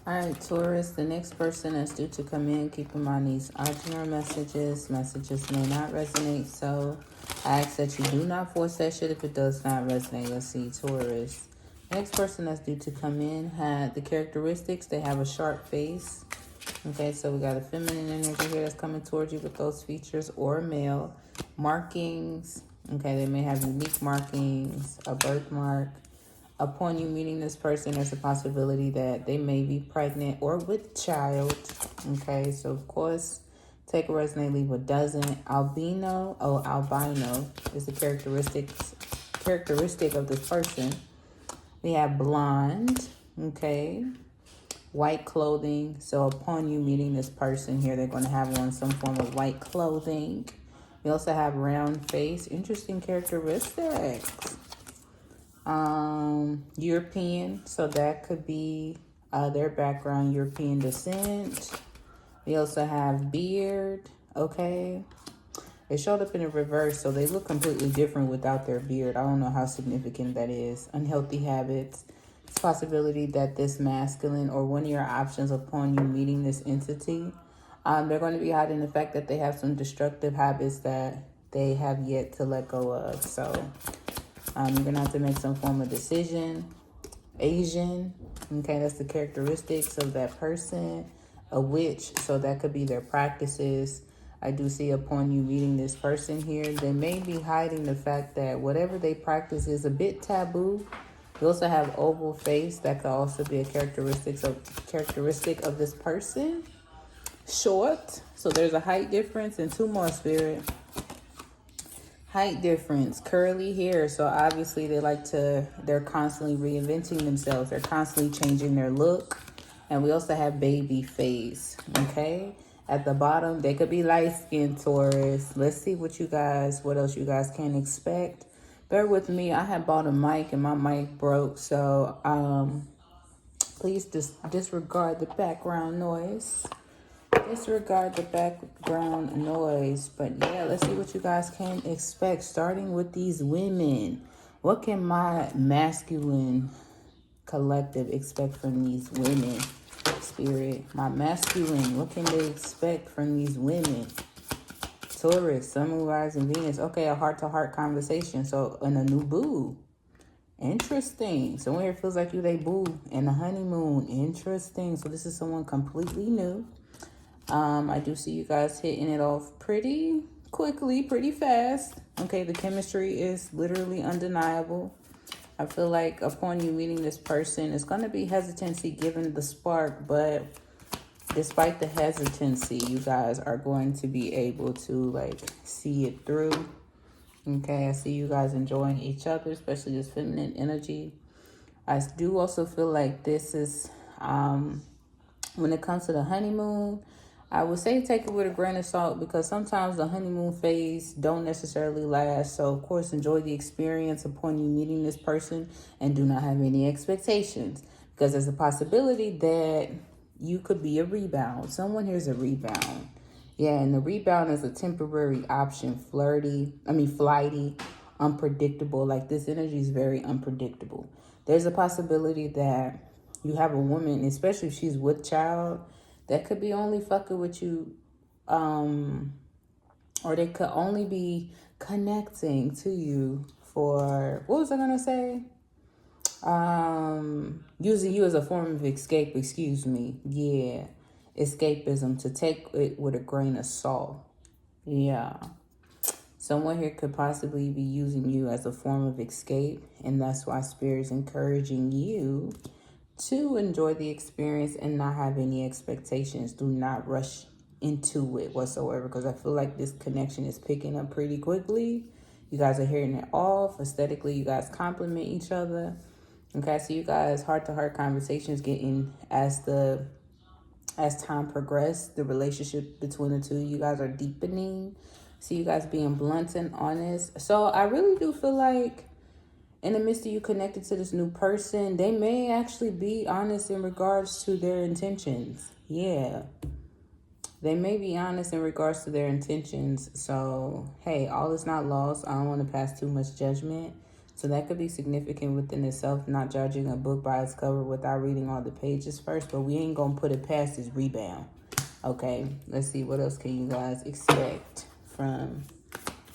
All right, Taurus, the next person that's due to come in, keep in mind these are general messages. Messages may not resonate, so I ask that you do not force that shit if it does not resonate. Let's see, Taurus. The next person that's due to come in had the characteristics. They have a sharp face. Okay, so we got a feminine energy here that's coming towards you with those features, or a male. Markings. Okay, they may have unique markings, a birthmark. Upon you meeting this person, there's a possibility that they may be pregnant or with child. Okay, so of course, take a resonate, leave what doesn't. Albino is the characteristic of this person. We have blonde, okay, white clothing. So upon you meeting this person here, they're going to have on some form of white clothing. We also have round face, interesting characteristics. European, so that could be their background, European descent. We also have beard, okay. It showed up in the reverse, so they look completely different without their beard. I don't know how significant that is. Unhealthy habits. It's a possibility that this masculine or one of your options upon you meeting this entity, they're going to be hiding the fact that they have some destructive habits that they have yet to let go of. So you're going to have to make some form of decision. Asian, okay, that's the characteristics of that person. A witch, so that could be their practices. I do see upon you meeting this person here, they may be hiding the fact that whatever they practice is a bit taboo. We also have oval face. That could also be a characteristic of this person. Short, so there's a height difference, and two more, Spirit. Height difference, curly hair. So obviously they're constantly reinventing themselves. They're constantly changing their look. And we also have baby face, okay? At the bottom, they could be light-skinned, Taurus. Let's see what else you guys can expect. Bear with me. I had bought a mic and my mic broke. So please disregard the background noise. Disregard the background noise. But yeah, let's see what you guys can expect, starting with these women. What can my masculine collective expect from these women? Spirit, my masculine, what can they expect from these women? Taurus, Sun, Moon, Rising, Venus. Okay, a heart-to-heart conversation. So, and a new boo. Interesting. Someone here feels like you they boo and the honeymoon. Interesting. So this is someone completely new. I do see you guys hitting it off pretty quickly, pretty fast. Okay, the chemistry is literally undeniable. I feel like upon you meeting this person, it's going to be hesitancy given the spark, but despite the hesitancy, you guys are going to be able to see it through. Okay, I see you guys enjoying each other, especially this feminine energy. I do also feel like this is, when it comes to the honeymoon, I would say take it with a grain of salt, because sometimes the honeymoon phase don't necessarily last. So, of course, enjoy the experience upon you meeting this person and do not have any expectations, because there's a possibility that you could be a rebound. Someone here's a rebound. Yeah, and the rebound is a temporary option, flighty, unpredictable. Like, this energy is very unpredictable. There's a possibility that you have a woman, especially if she's with child, that could be only fucking with you, or they could only be connecting to you for, what was I gonna say? Using you as a form of escape, Yeah, escapism, to take it with a grain of salt. Yeah. Someone here could possibly be using you as a form of escape, and that's why Spirit's encouraging you to enjoy the experience and not have any expectations. Do not rush into it whatsoever, because I feel like this connection is picking up pretty quickly. You guys are hitting it off. Aesthetically, you guys complement each other. Okay, so you guys heart-to-heart conversations getting, as time progressed, the relationship between the two, you guys are deepening. See you guys being blunt and honest. So I really do feel like in the midst of you connected to this new person, they may actually be honest in regards to their intentions. Yeah. They may be honest in regards to their intentions. So, hey, all is not lost. I don't want to pass too much judgment. So that could be significant within itself, not judging a book by its cover without reading all the pages first, but we ain't gonna put it past this rebound. Okay, let's see, what else can you guys expect from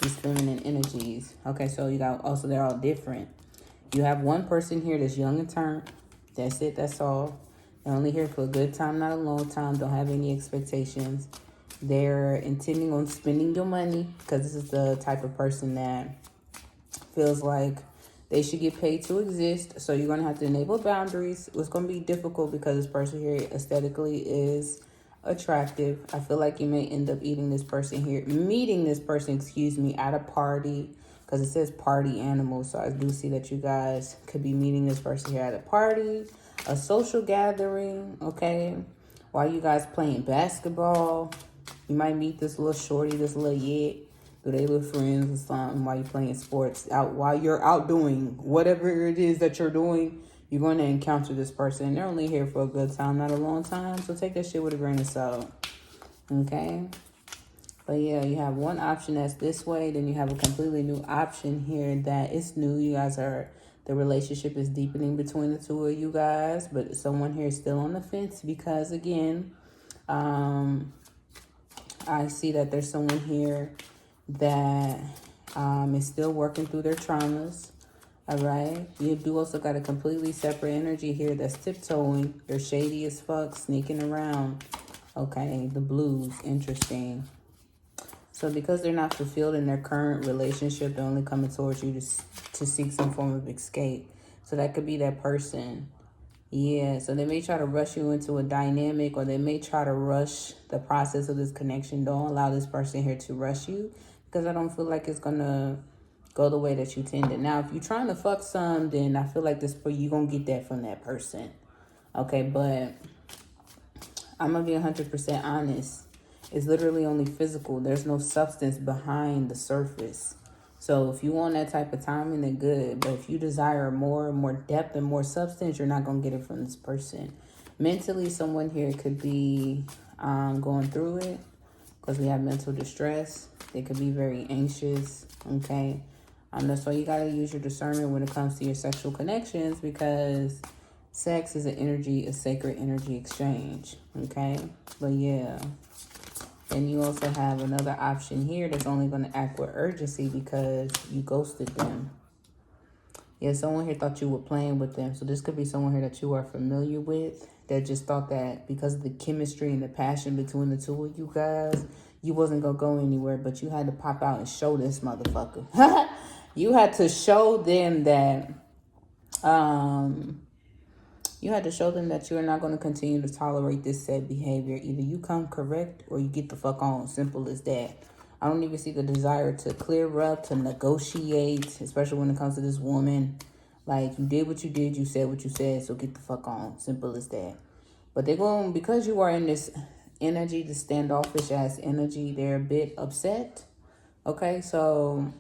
these feminine energies? Okay, so you got, also they're all different. You have one person here that's young and turned. That's it, that's all. They're only here for a good time, not a long time. Don't have any expectations. They're intending on spending your money, because this is the type of person that feels like they should get paid to exist. So you're going to have to enable boundaries. It's going to be difficult because this person here aesthetically is attractive. I feel like you may end up meeting this person, at a party, because it says party animal. So I do see that you guys could be meeting this person here at a party, a social gathering, okay? While you guys playing basketball, you might meet this little shorty, this little yit, do they little friends or something while you're playing sports. While you're out doing whatever it is that you're doing, you're going to encounter this person. They're only here for a good time, not a long time. So take that shit with a grain of salt. Okay? But yeah, you have one option that's this way. Then you have a completely new option here that is new. You guys the relationship is deepening between the two of you guys. But someone here is still on the fence because, again, I see that there's someone here that is still working through their traumas. All right. You do also got a completely separate energy here that's tiptoeing. They're shady as fuck, sneaking around. Okay. The blues. Interesting. So because they're not fulfilled in their current relationship, they're only coming towards you to seek some form of escape. So that could be that person. Yeah, so they may try to rush you into a dynamic, or they may try to rush the process of this connection. Don't allow this person here to rush you, because I don't feel like it's going to go the way that you intended. Now, if you're trying to fuck some, then I feel like you're going to get that from that person. Okay, but I'm going to be 100% honest. It's literally only physical. There's no substance behind the surface. So if you want that type of timing, then good. But if you desire more depth and more substance, you're not going to get it from this person. Mentally, someone here could be going through it, because we have mental distress. They could be very anxious, okay? That's why you got to use your discernment when it comes to your sexual connections, because sex is a sacred energy exchange, okay? But yeah. And you also have another option here that's only going to act with urgency because you ghosted them. Yeah, someone here thought you were playing with them. So this could be someone here that you are familiar with that just thought that because of the chemistry and the passion between the two of you guys, you wasn't going to go anywhere. But you had to pop out and show this motherfucker. You had to show them that... You had to show them that you're not going to continue to tolerate this said behavior. Either you come correct or you get the fuck on. Simple as that. I don't even see the desire to clear up, to negotiate, especially when it comes to this woman. Like, you did what you did, you said what you said, so get the fuck on. Simple as that. But they're going, because you are in this energy, the standoffish ass energy, they're a bit upset. Okay, so...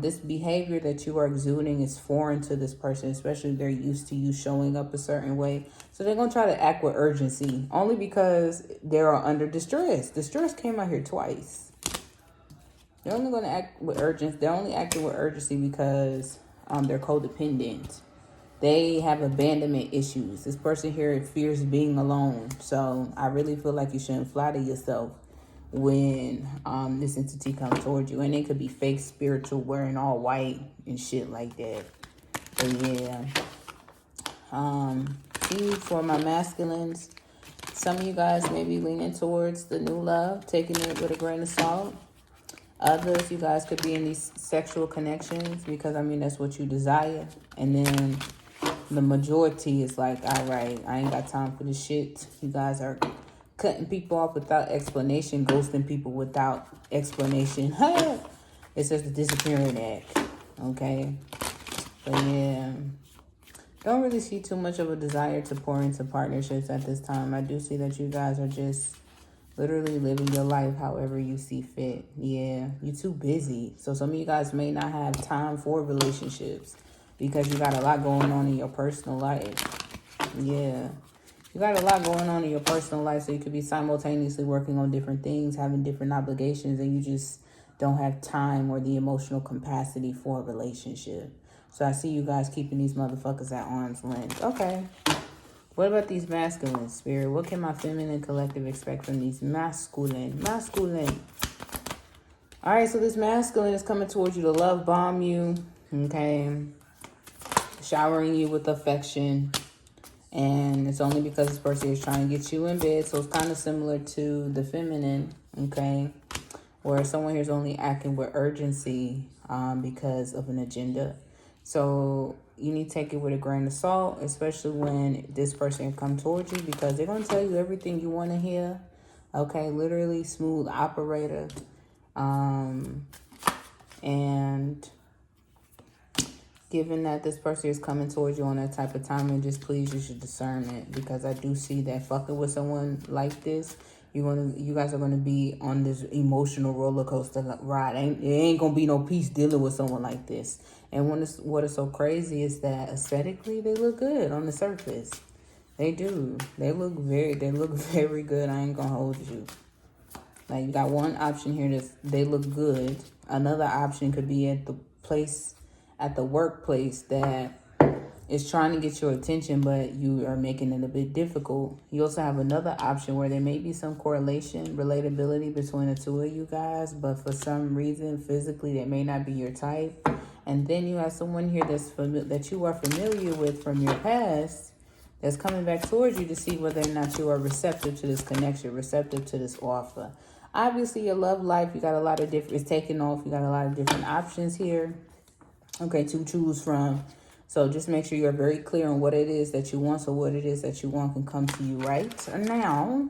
this behavior that you are exuding is foreign to this person, especially if they're used to you showing up a certain way. So they're going to try to act with urgency, only because they are under distress. Distress came out here twice. They're only going to act with urgency. They're only acting with urgency because they're codependent. They have abandonment issues. This person here fears being alone. So I really feel like you shouldn't flatter yourself when this entity comes towards you. And it could be fake spiritual, wearing all white and shit like that. But yeah. See, for my masculines, some of you guys may be leaning towards the new love, taking it with a grain of salt. Others, you guys could be in these sexual connections because, I mean, that's what you desire. And then the majority is like, all right, I ain't got time for this shit. You guys are cutting people off without explanation, ghosting people without explanation. It's just a disappearing act, okay? But yeah, don't really see too much of a desire to pour into partnerships at this time. I do see that you guys are just literally living your life however you see fit. Yeah, you're too busy. So some of you guys may not have time for relationships because you got a lot going on in your personal life. Yeah. You got a lot going on in your personal life, so you could be simultaneously working on different things, having different obligations, and you just don't have time or the emotional capacity for a relationship. So I see you guys keeping these motherfuckers at arm's length. Okay. What about these masculine, Spirit? What can my feminine collective expect from these masculine? All right, so this masculine is coming towards you to love bomb you, okay? Showering you with affection. And it's only because this person is trying to get you in bed. So it's kind of similar to the feminine, okay? Where someone here is only acting with urgency because of an agenda. So you need to take it with a grain of salt, especially when this person comes towards you, because they're going to tell you everything you want to hear. Okay, literally smooth operator. And given that this person is coming towards you on that type of time, and just please, you should discern it, because I do see that fucking with someone like this, you guys are gonna be on this emotional roller coaster ride. It ain't gonna be no peace dealing with someone like this. And what is so crazy is that aesthetically they look good on the surface. They do. They look very good. I ain't gonna hold you. Like, you got one option here that's they look good. Another option could be at the workplace that is trying to get your attention, but you are making it a bit difficult. You also have another option where there may be some correlation, relatability between the two of you guys, but for some reason, physically, that may not be your type. And then you have someone here that you are familiar with from your past that's coming back towards you to see whether or not you are receptive to this connection, receptive to this offer. Obviously, your love life, you got a lot of different, it's taking off. You got a lot of different options here, okay, to choose from. So just make sure you're very clear on what it is that you want, so what it is that you want can come to you right now.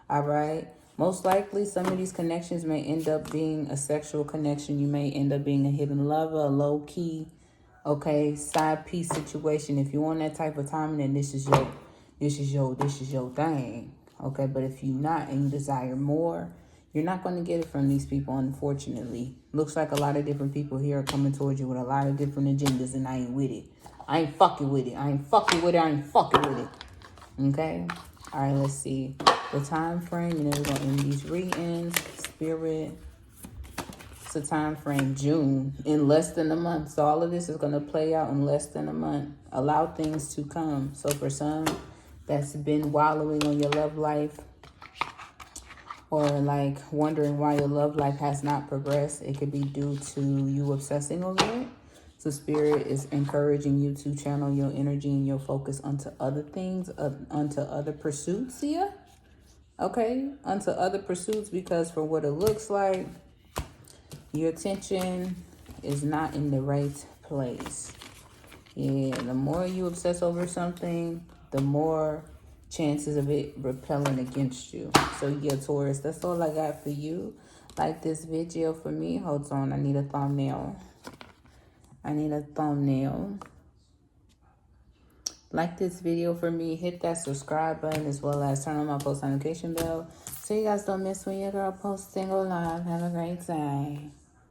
All right. Most likely, some of these connections may end up being a sexual connection. You may end up being a hidden lover, a low-key, okay, side piece situation. If you want that type of timing, then this is your thing. Okay, but if you're not and you desire more, you're not going to get it from these people, unfortunately. Looks like a lot of different people here are coming towards you with a lot of different agendas, and I ain't with it. I ain't fucking with it. Okay? All right, let's see. The time frame, we're going to end these readings. Spirit. It's a time frame, June, in less than a month. So all of this is going to play out in less than a month. Allow things to come. So for some that's been wallowing on your love life, or like wondering why your love life has not progressed, it could be due to you obsessing over it. So Spirit is encouraging you to channel your energy and your focus onto other things, onto other pursuits here. Okay, onto other pursuits, because for what it looks like, your attention is not in the right place. Yeah, the more you obsess over something, the more chances of it repelling against you. So yeah, Taurus, that's all I got for you. Like this video for me. Hold on, I need a thumbnail. Like this video for me. Hit that subscribe button, as well as turn on my post notification bell so you guys don't miss when your girl posts and go live. Have a great day.